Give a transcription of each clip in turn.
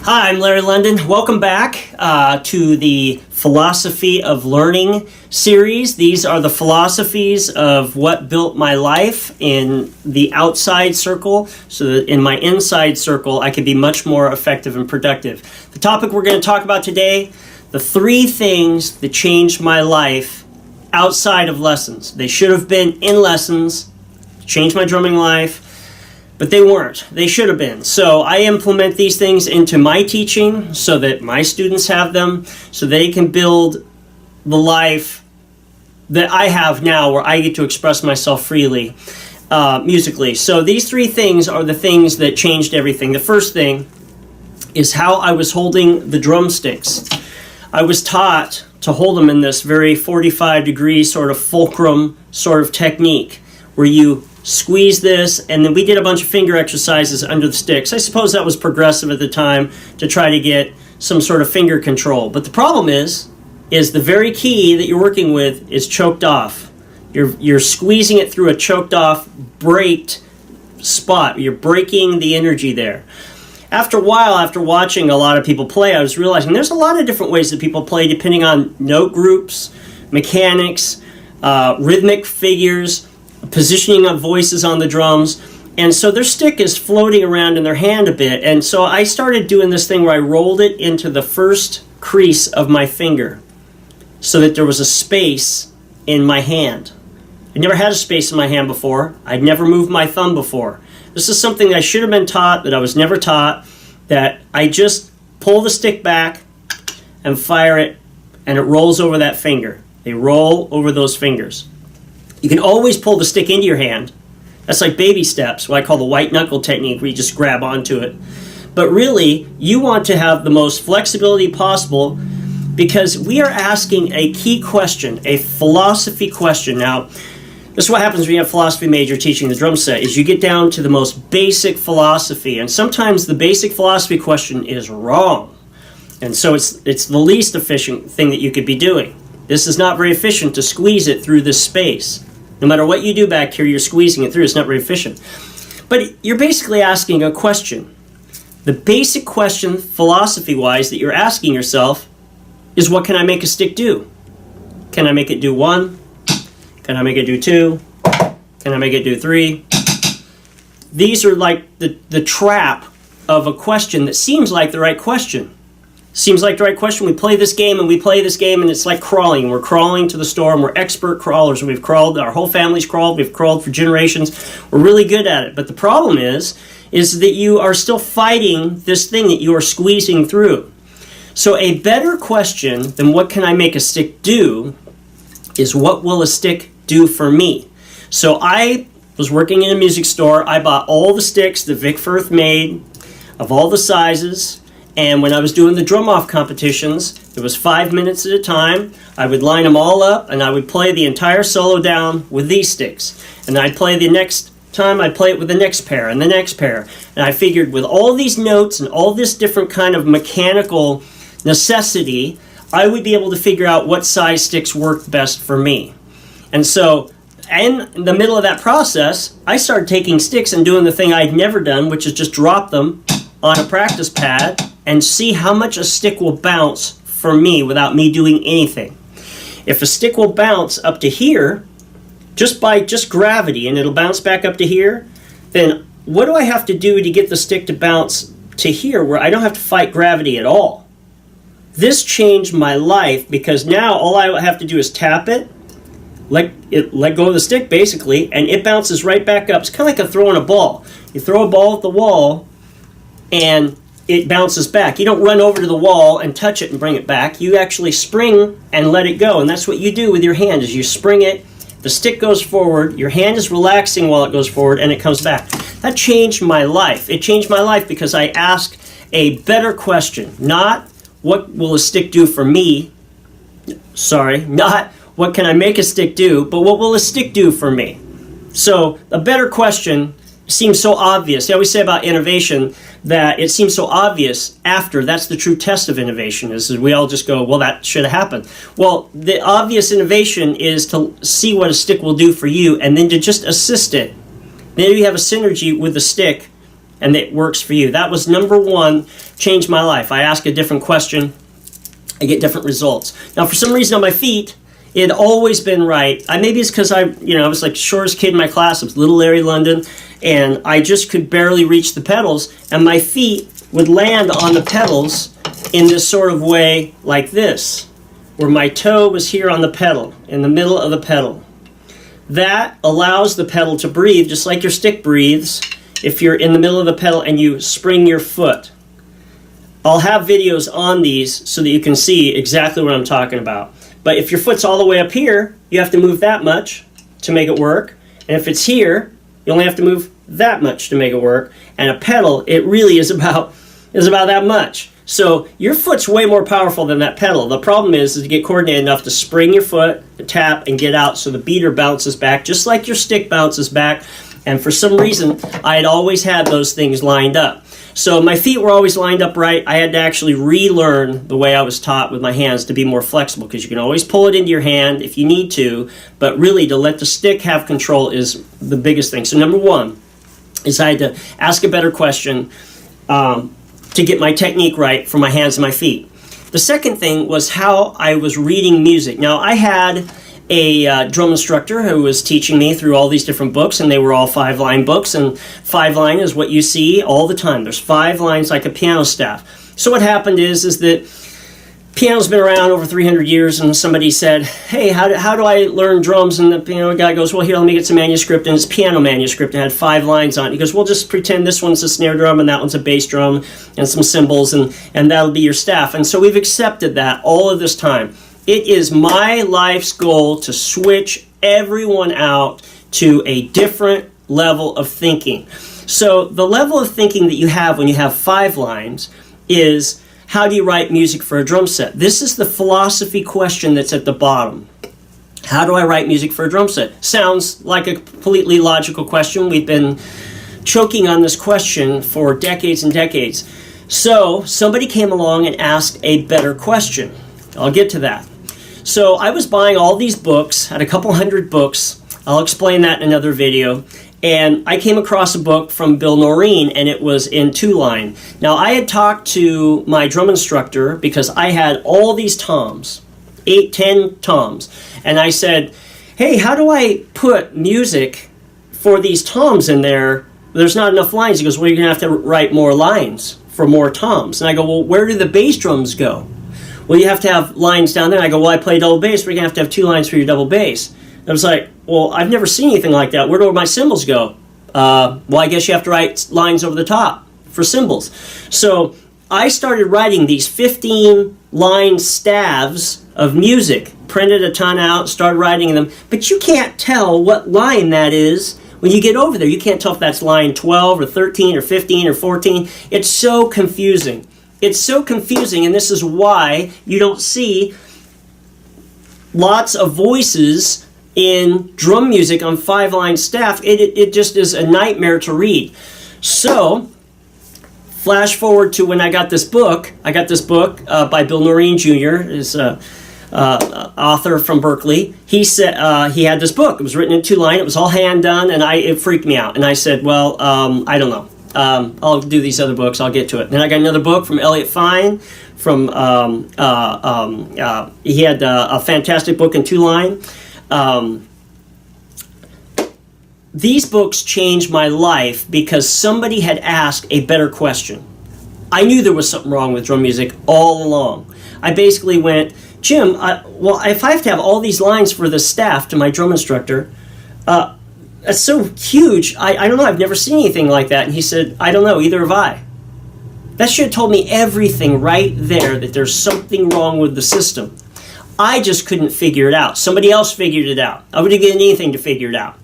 Hi, I'm Larry London. Welcome back to the Philosophy of Learning series. These are the philosophies of what built my life in the outside circle, so that in my inside circle I could be much more effective and productive. The topic we're going to talk about today, the 3 things that changed my life outside of lessons. They should have been in lessons, changed my drumming life, but they weren't. They should have been. So I implement these things into my teaching so that my students have them, so they can build the life that I have now where I get to express myself freely musically. So these 3 things are the things that changed everything. The first thing is how I was holding the drumsticks. I was taught to hold them in this very 45-degree sort of fulcrum sort of technique where you squeeze this, and then we did a bunch of finger exercises under the sticks. I suppose that was progressive at the time to try to get some sort of finger control. But the problem is the very key that you're working with is choked off. You're squeezing it through a choked off, braked spot. You're breaking the energy there. After a while, after watching a lot of people play, I was realizing there's a lot of different ways that people play depending on note groups, mechanics, rhythmic figures, positioning of voices on the drums, and so their stick is floating around in their hand a bit. And so I started doing this thing where I rolled it into the first crease of my finger so that there was a space in my hand. I never had a space in my hand before. I'd never moved my thumb before. This is something I should have been taught that I was never taught, that I just pull the stick back and fire it, and it rolls over that finger. They roll over those fingers. You can always pull the stick into your hand. That's like baby steps, what I call the white knuckle technique, where you just grab onto it. But really, you want to have the most flexibility possible because we are asking a key question, a philosophy question. Now, this is what happens when you have a philosophy major teaching the drum set, is you get down to the most basic philosophy, and sometimes the basic philosophy question is wrong. And so it's the least efficient thing that you could be doing. This is not very efficient to squeeze it through this space. No matter what you do back here, you're squeezing it through. It's not very efficient. But you're basically asking a question. The basic question, philosophy-wise, that you're asking yourself is, what can I make a stick do? Can I make it do 1? Can I make it do 2? Can I make it do 3? These are like the trap of a question that seems like the right question. Seems like the right question. We play this game and it's like crawling. We're crawling to the storm. We're expert crawlers. We've crawled. Our whole family's crawled. We've crawled for generations. We're really good at it. But the problem is that you are still fighting this thing that you are squeezing through. So a better question than what can I make a stick do is, what will a stick do for me? So I was working in a music store. I bought all the sticks that Vic Firth made of all the sizes. And when I was doing the drum-off competitions, it was 5 minutes at a time. I would line them all up, and I would play the entire solo down with these sticks. And I'd play the next time, I'd play it with the next pair and the next pair. And I figured with all these notes and all this different kind of mechanical necessity, I would be able to figure out what size sticks worked best for me. And so in the middle of that process, I started taking sticks and doing the thing I'd never done, which is just drop them on a practice pad and see how much a stick will bounce for me without me doing anything. If a stick will bounce up to here, just by gravity, and it'll bounce back up to here, then what do I have to do to get the stick to bounce to here where I don't have to fight gravity at all? This changed my life because now all I have to do is tap it, let go of the stick basically, and it bounces right back up. It's kind of like throwing a ball. You throw a ball at the wall, and it bounces back. You don't run over to the wall and touch it and bring it back. You actually spring and let it go. And that's what you do with your hand, is you spring it, the stick goes forward, your hand is relaxing while it goes forward, and it comes back. That changed my life. It changed my life because I asked a better question. Not, what will a stick do for me? Sorry, not what can I make a stick do, but what will a stick do for me? So a better question seems so obvious. They always say about innovation that it seems so obvious after. That's the true test of innovation, is we all just go, well, that should have happened. Well, the obvious innovation is to see what a stick will do for you and then to just assist it. Then you have a synergy with the stick and it works for you. That was number one, changed my life. I ask a different question, I get different results. Now, for some reason on my feet, it had always been right. Maybe it's because I was like the shortest kid in my class. I was little Larry London, and I just could barely reach the pedals, and my feet would land on the pedals in this sort of way like this, where my toe was here on the pedal, in the middle of the pedal. That allows the pedal to breathe, just like your stick breathes, if you're in the middle of the pedal and you spring your foot. I'll have videos on these so that you can see exactly what I'm talking about. But if your foot's all the way up here, you have to move that much to make it work. And if it's here, you only have to move that much to make it work. And a pedal, it really is about that much. So your foot's way more powerful than that pedal. The problem is to get coordinated enough to spring your foot, tap, and get out so the beater bounces back, just like your stick bounces back. And for some reason, I had always had those things lined up. So my feet were always lined up right. I had to actually relearn the way I was taught with my hands to be more flexible, because you can always pull it into your hand if you need to, but really to let the stick have control is the biggest thing. So number one is I had to ask a better question to get my technique right for my hands and my feet. The second thing was how I was reading music. Now, I had a drum instructor who was teaching me through all these different books, and they were all 5-line books, and 5-line is what you see all the time. There's 5 lines like a piano staff. So what happened is that piano's been around over 300 years, and somebody said, hey, how do I learn drums? And the piano guy goes, well, here, let me get some manuscript, and it's piano manuscript, and it had 5 lines on it. He goes, well, just pretend this one's a snare drum, and that one's a bass drum, and some cymbals, and that'll be your staff. And so we've accepted that all of this time. It is my life's goal to switch everyone out to a different level of thinking. So the level of thinking that you have when you have 5 lines is, how do you write music for a drum set? This is the philosophy question that's at the bottom. How do I write music for a drum set? Sounds like a completely logical question. We've been choking on this question for decades and decades. So somebody came along and asked a better question. I'll get to that. So I was buying all these books, had a couple hundred books. I'll explain that in another video. And I came across a book from Bill Noreen, and it was in 2-line. Now, I had talked to my drum instructor because I had all these toms, 8, 10 toms. And I said, hey, how do I put music for these toms in there? There's not enough lines. He goes, well, you're going to have to write more lines for more toms. And I go, well, where do the bass drums go? Well, you have to have lines down there. And I go, well, I play double bass, but you're going to have 2 lines for your double bass. And I was like, well, I've never seen anything like that. Where do my cymbals go? Well, I guess you have to write lines over the top for cymbals. So I started writing these 15-line staves of music, printed a ton out, started writing them. But you can't tell what line that is when you get over there. You can't tell if that's line 12 or 13 or 15 or 14. It's so confusing. It's so confusing, and this is why you don't see lots of voices in drum music on 5-line staff. It just is a nightmare to read. So, flash forward to when I got this book. I got this book by Bill Noreen Jr., is author from Berkeley. He said he had this book. It was written in 2-line. It was all hand done, and it freaked me out. And I said, well, I don't know. I'll do these other books. I'll get to it. Then I got another book from Elliot Fine. He had a fantastic book in 2-line. These books changed my life because somebody had asked a better question. I knew there was something wrong with drum music all along. I basically went, Jim, well, if I have to have all these lines for the staff to my drum instructor, that's so huge. I don't know. I've never seen anything like that. And he said, I don't know. Either have I. That should have told me everything right there, that there's something wrong with the system. I just couldn't figure it out. Somebody else figured it out. I would have given anything to figure it out.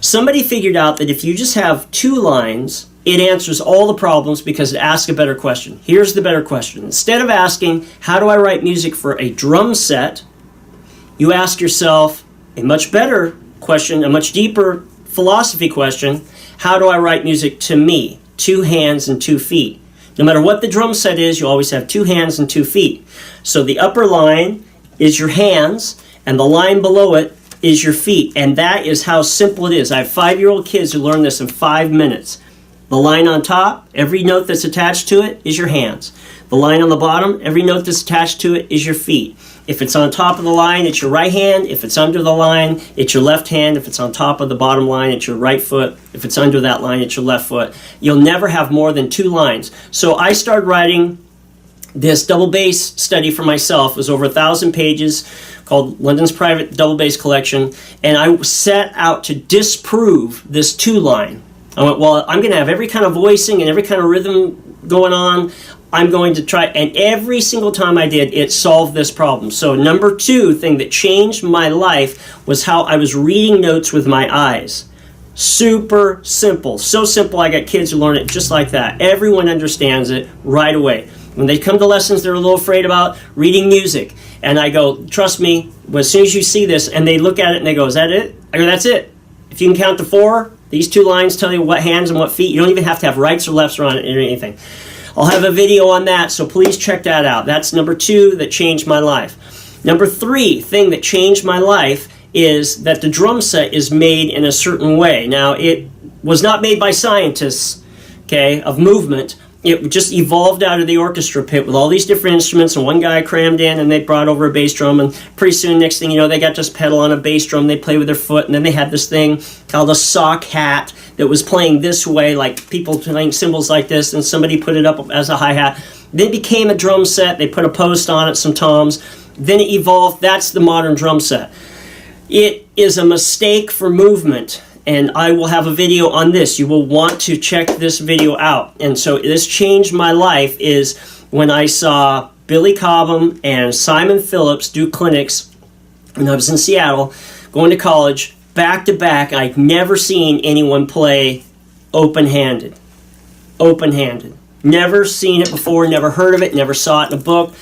Somebody figured out that if you just have 2 lines, it answers all the problems because it asks a better question. Here's the better question. Instead of asking, how do I write music for a drum set, you ask yourself a much better question, a much deeper philosophy question. How do I write music to me? 2 hands and 2 feet. No matter what the drum set is, you always have 2 hands and 2 feet. So the upper line is your hands, and the line below it is your feet. And that is how simple it is. I have 5-year-old kids who learn this in 5 minutes. The line on top, every note that's attached to it is your hands. The line on the bottom, every note that's attached to it is your feet. If it's on top of the line, it's your right hand. If it's under the line, it's your left hand. If it's on top of the bottom line, it's your right foot. If it's under that line, it's your left foot. You'll never have more than 2 lines. So I started writing this double bass study for myself. It was over 1,000 pages, called London's Private Double Bass Collection, and I set out to disprove this 2-line. I went, well, I'm going to have every kind of voicing and every kind of rhythm going on. I'm going to try, and every single time I did, it solved this problem. So number 2 thing that changed my life was how I was reading notes with my eyes. Super simple. So simple, I got kids who learn it just like that. Everyone understands it right away. When they come to lessons, they're a little afraid about reading music. And I go, trust me, as soon as you see this, and they look at it and they go, is that it? I go, that's it. If you can count to 4, these 2 lines tell you what hands and what feet. You don't even have to have rights or lefts on it or anything. I'll have a video on that, so please check that out. That's number 2 that changed my life. Number 3 thing that changed my life is that the drum set is made in a certain way. Now, it was not made by scientists, okay, of movement. It just evolved out of the orchestra pit with all these different instruments, and one guy crammed in, and they brought over a bass drum, and pretty soon, next thing you know, they got this pedal on a bass drum, they play with their foot, and then they had this thing called a sock hat that was playing this way, like people playing cymbals like this, and somebody put it up as a hi-hat. Then it became a drum set. They put a post on it, some toms. Then it evolved. That's the modern drum set. It is a mistake for movement. And I will have a video on this. You will want to check this video out. And so this changed my life is when I saw Billy Cobham and Simon Phillips do clinics when I was in Seattle, going to college, back to back. I'd never seen anyone play open-handed. Open-handed. Never seen it before, never heard of it, never saw it in a book.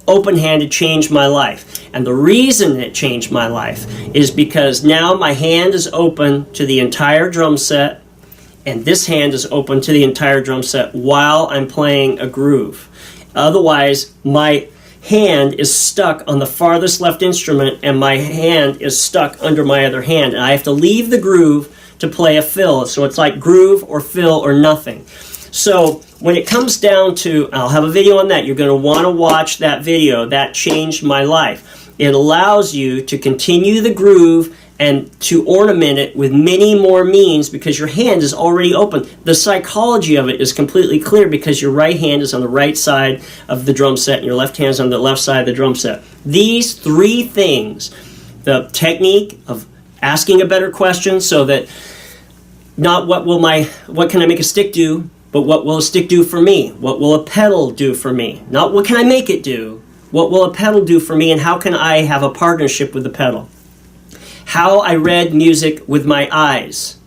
Open-handed changed my life. And the reason it changed my life is because now my hand is open to the entire drum set, and this hand is open to the entire drum set while I'm playing a groove. Otherwise, my hand is stuck on the farthest left instrument, and my hand is stuck under my other hand, and I have to leave the groove to play a fill. So it's like groove or fill or nothing. So when it comes down to, I'll have a video on that. You're going to want to watch that video. That changed my life. It allows you to continue the groove and to ornament it with many more means because your hand is already open. The psychology of it is completely clear because your right hand is on the right side of the drum set and your left hand is on the left side of the drum set. These 3 things, the technique of asking a better question so that not what can I make a stick do, but what will a stick do for me? What will a pedal do for me? Not what can I make it do? What will a pedal do for me, and how can I have a partnership with the pedal? How I read music with my eyes.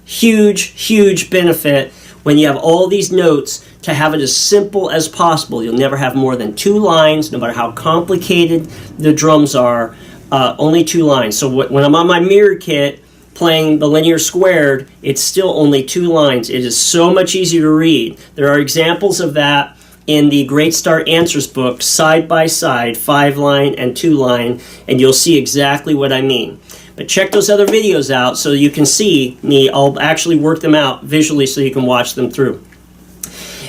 Huge, huge benefit when you have all these notes to have it as simple as possible. You'll never have more than 2 lines, no matter how complicated the drums are, only 2 lines. So when I'm on my mirror kit, playing the linear squared, it's still only 2 lines. It is so much easier to read. There are examples of that in the Great Start Answers book, side by side, 5-line and 2-line, and you'll see exactly what I mean. But check those other videos out so you can see me. I'll actually work them out visually so you can watch them through.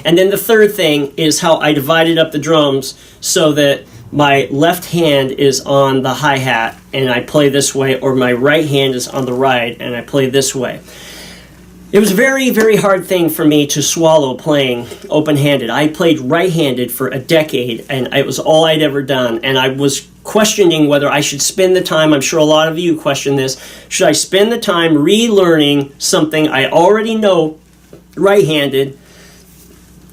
And then the third thing is how I divided up the drums so that my left hand is on the hi-hat and I play this way, or my right hand is on the right and I play this way. It was a very, very hard thing for me to swallow playing open-handed. I played right-handed for a decade, and it was all I'd ever done. And I was questioning whether I should spend the time, I'm sure a lot of you question this, should I spend the time relearning something I already know right-handed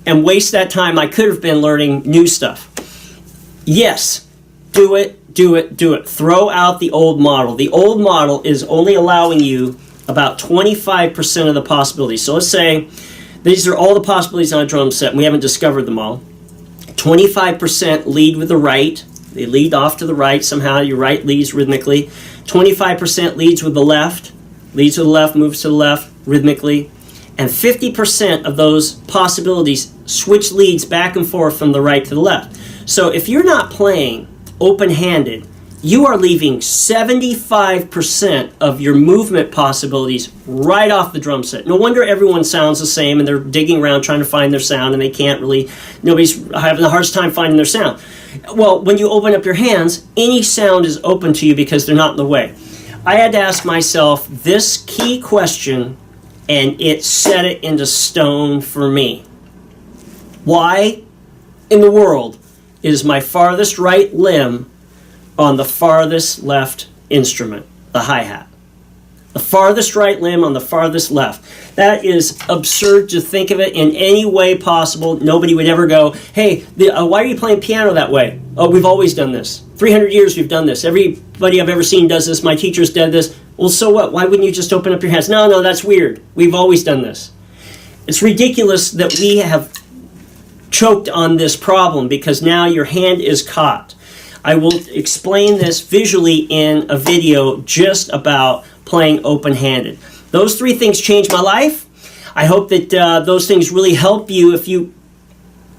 and waste that time I could have been learning new stuff? Yes, do it, do it, do it. Throw out the old model. The old model is only allowing you about 25% of the possibilities. So let's say these are all the possibilities on a drum set, and we haven't discovered them all. 25% lead with the right. They lead off to the right somehow. Your right leads rhythmically. 25% leads with the left. Leads with the left, moves to the left rhythmically. And 50% of those possibilities switch leads back and forth from the right to the left. So if you're not playing open-handed you are leaving 75% of your movement possibilities right off the drum set. No wonder everyone sounds the same and they're digging around trying to find their sound and they can't really, nobody's having the hardest time finding their sound. Well, when you open up your hands, any sound is open to you because they're not in the way. I had to ask myself this key question, and it set it into stone for me. Why in the world is my farthest right limb on the farthest left instrument, the hi-hat? The farthest right limb on the farthest left. That is absurd to think of it in any way possible. Nobody would ever go, hey, why are you playing piano that way? Oh, we've always done this. 300 years we've done this. Everybody I've ever seen does this. My teachers did this. Well, so what? Why wouldn't you just open up your hands? No, that's weird. We've always done this. It's ridiculous that we have choked on this problem because now your hand is caught. I will explain this visually in a video just about playing open-handed. Those three things changed my life. I hope that those things really help you. If you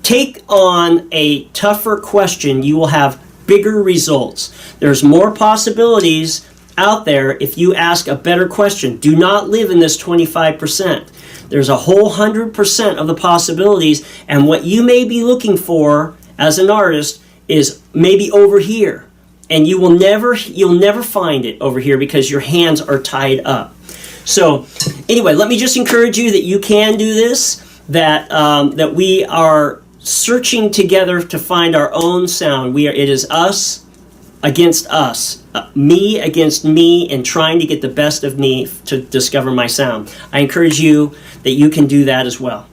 take on a tougher question, you will have bigger results. There's more possibilities out there if you ask a better question. Do not live in this 25%. There's a whole 100% of the possibilities, and what you may be looking for as an artist is maybe over here, and you'll never find it over here because your hands are tied up. So anyway, let me just encourage you that you can do this, that we are searching together to find our own sound. It is us against us, me against me, and trying to get the best of me to discover my sound. I encourage you that you can do that as well.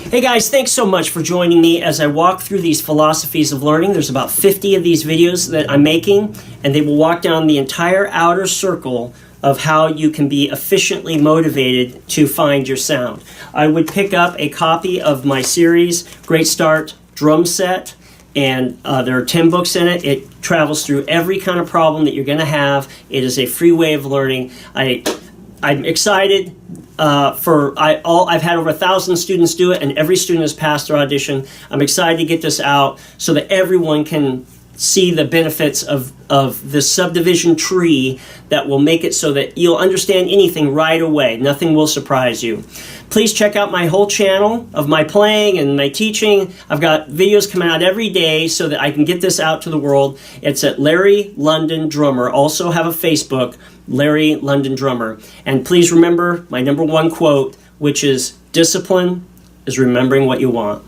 Hey guys, thanks so much for joining me as I walk through these philosophies of learning. There's about 50 of these videos that I'm making, and they will walk down the entire outer circle of how you can be efficiently motivated to find your sound. I would pick up a copy of my series, Great Start Drum Set, and there are 10 books in it. It travels through every kind of problem that you're going to have. It is a free way of learning. I'm excited. I've had over 1,000 students do it, and every student has passed their audition. I'm excited to get this out so that everyone can see the benefits of this subdivision tree that will make it so that you'll understand anything right away. Nothing will surprise you. Please check out my whole channel of my playing and my teaching. I've got videos coming out every day so that I can get this out to the world. It's at Larry London Drummer. Also have a Facebook, Larry London Drummer. And please remember my #1 quote, which is, discipline is remembering what you want.